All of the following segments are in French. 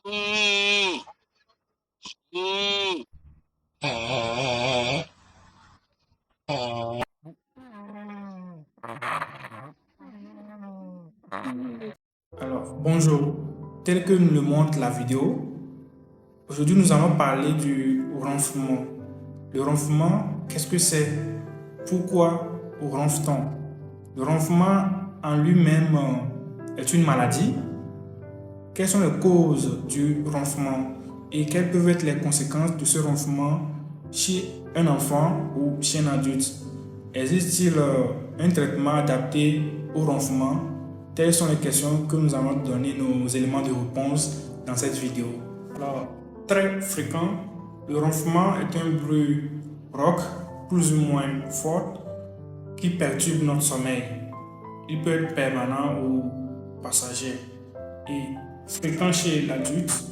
Alors, bonjour. Tel que nous le montre la vidéo, aujourd'hui nous allons parler du ronflement. Le ronflement, qu'est-ce que c'est? Pourquoi ronfle-t-on? Le ronflement en lui-même est une maladie. Quelles sont les causes du ronflement et quelles peuvent être les conséquences de ce ronflement chez un enfant ou chez un adulte? Existe-t-il un traitement adapté au ronflement? Telles sont les questions que nous allons donner nos éléments de réponse dans cette vidéo. Alors, très fréquent, le ronflement est un bruit rauque, plus ou moins fort, qui perturbe notre sommeil. Il peut être permanent ou passager. Et fréquent chez l'adulte,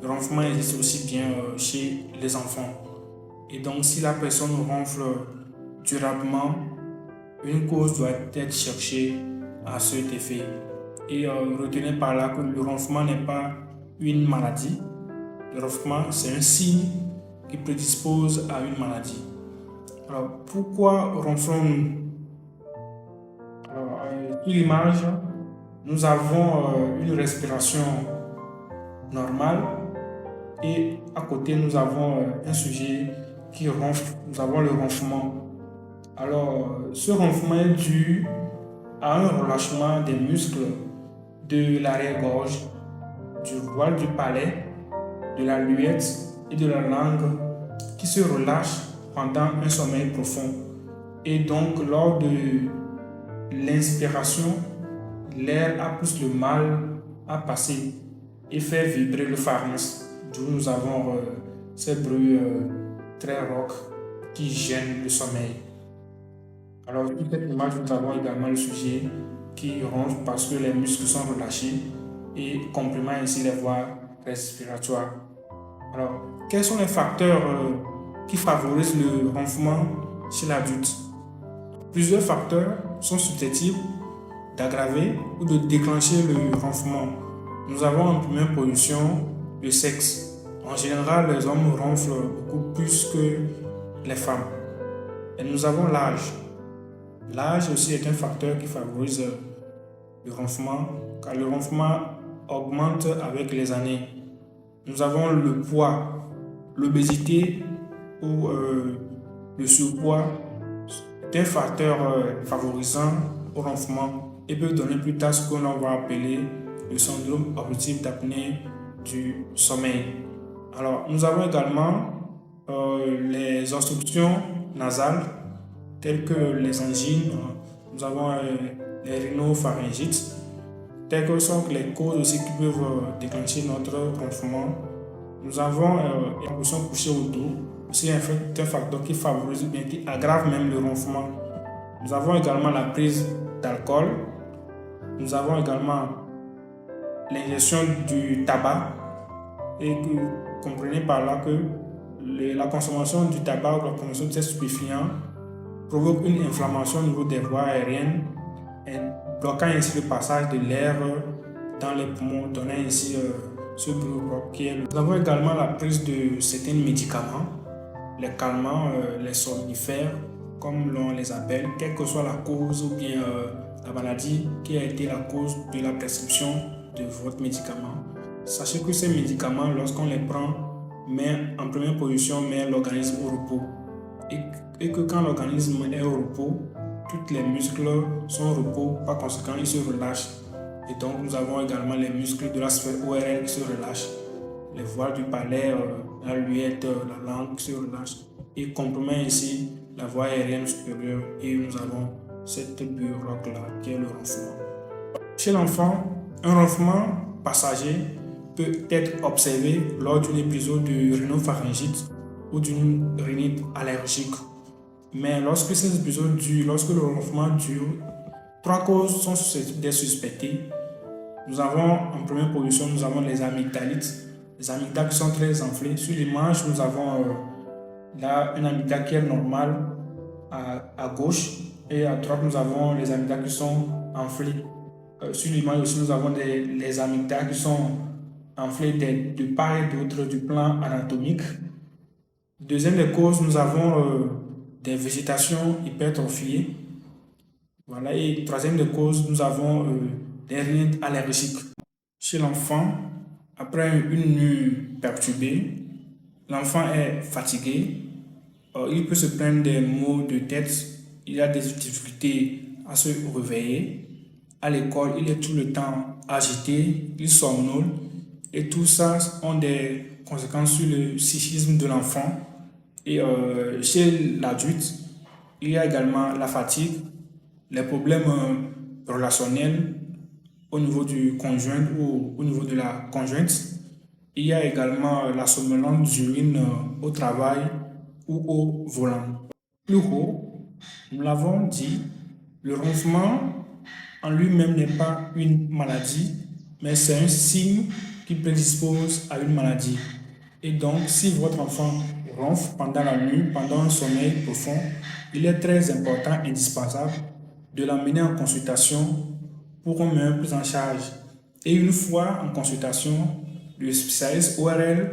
le ronflement existe aussi bien chez les enfants. Et donc, si la personne ronfle durablement, une cause doit être cherchée à cet effet. Et retenez par là que le ronflement n'est pas une maladie. Le ronflement, c'est un signe qui prédispose à une maladie. Alors, pourquoi ronflons-nous? Sur l'image, nous avons une respiration normale et à côté, nous avons un sujet qui ronfle. Nous avons le ronflement. Alors, ce ronflement est dû à un relâchement des muscles de l'arrière-gorge, du voile du palais, de la luette et de la langue qui se relâchent pendant un sommeil profond. Et donc, lors de l'inspiration, l'air a plus le mal à passer et fait vibrer le pharynx, d'où nous avons ces bruits très rauques qui gênent le sommeil. Alors, sur cette image, nous avons également le sujet qui ronfle parce que les muscles sont relâchés et comprimant ainsi les voies respiratoires. Alors, quels sont les facteurs qui favorisent le ronflement chez l'adulte? Plusieurs facteurs sont susceptibles d'aggraver ou de déclencher le ronflement. Nous avons en première position le sexe. En général, les hommes ronflent beaucoup plus que les femmes. Et nous avons l'âge. L'âge aussi est un facteur qui favorise le ronflement, car le ronflement augmente avec les années. Nous avons le poids, l'obésité ou le surpoids est un facteur favorisant au ronflement et peut donner plus tard ce qu'on va appeler le syndrome obstructif d'apnée du sommeil. Alors, nous avons également les obstructions nasales telles que les angines, nous avons les rhinopharyngites, telles que sont les causes aussi qui peuvent déclencher notre ronflement. Nous avons la position couchée au dos, aussi un facteur qui favorise bien, qui aggrave même le ronflement. Nous avons également la prise d'alcool. Nous avons également l'ingestion du tabac. Et que comprenez par là que la consommation du tabac ou la consommation de ces stupéfiants provoque une inflammation au niveau des voies aériennes, bloquant ainsi le passage de l'air dans les poumons, donnant ainsi ce bruit qui est. Nous avons également la prise de certains médicaments, les calmants, les somnifères, comme l'on les appelle, quelle que soit la cause ou bien la maladie qui a été la cause de la prescription de votre médicament. Sachez que ces médicaments, lorsqu'on les prend, met en première position, met l'organisme au repos. Et que quand l'organisme est au repos, tous les muscles sont au repos, par conséquent, ils se relâchent. Et donc, nous avons également les muscles de la sphère ORL qui se relâchent, les voiles du palais, la luette, la langue qui se relâchent, et compromet ainsi la voie aérienne supérieure. Et nous avons cette bulle là qui est le ronflement. Chez l'enfant, un ronflement passager peut être observé lors d'un épisode de rhinopharyngite ou d'une rhinite allergique. Mais lorsque ces épisodes durent, lorsque le ronflement dure, trois causes sont susceptibles d'être suspectées. Nous avons en première position, nous avons les amygdalites. Les amygdales qui sont très enflées. Sur l'image, nous avons là une amygdale qui est normale à gauche et à droite, nous avons les amygdales qui sont enflées. Sur l'image aussi, nous avons les amygdales qui sont enflé de part et d'autre du plan anatomique. Deuxième des causes, nous avons des végétations hypertrophiées. Voilà. Et troisième des causes, nous avons des rhinites allergiques. Chez l'enfant, après une nuit perturbée, l'enfant est fatigué, il peut se plaindre des maux de tête, il a des difficultés à se réveiller. À l'école, il est tout le temps agité, il somnole et tout ça ont des conséquences sur le psychisme de l'enfant. Et chez l'adulte, il y a également la fatigue, les problèmes relationnels au niveau du conjoint ou au niveau de la conjointe. Il y a également la somnolence d'urine au travail ou au volant. Plus haut, nous l'avons dit, le ronflement en lui-même n'est pas une maladie, mais c'est un signe qui prédispose à une maladie. Et donc, si votre enfant ronfle pendant la nuit, pendant un sommeil profond, il est très important, indispensable, de l'emmener en consultation pour une meilleure prise en charge. Et une fois en consultation, le spécialiste ORL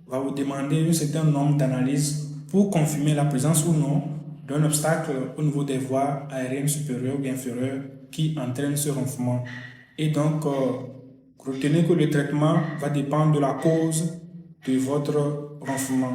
va vous demander un certain nombre d'analyses pour confirmer la présence ou non d'un obstacle au niveau des voies aériennes supérieures ou inférieures qui entraîne ce ronflement. Et donc, retenez que le traitement va dépendre de la cause de votre ronflement.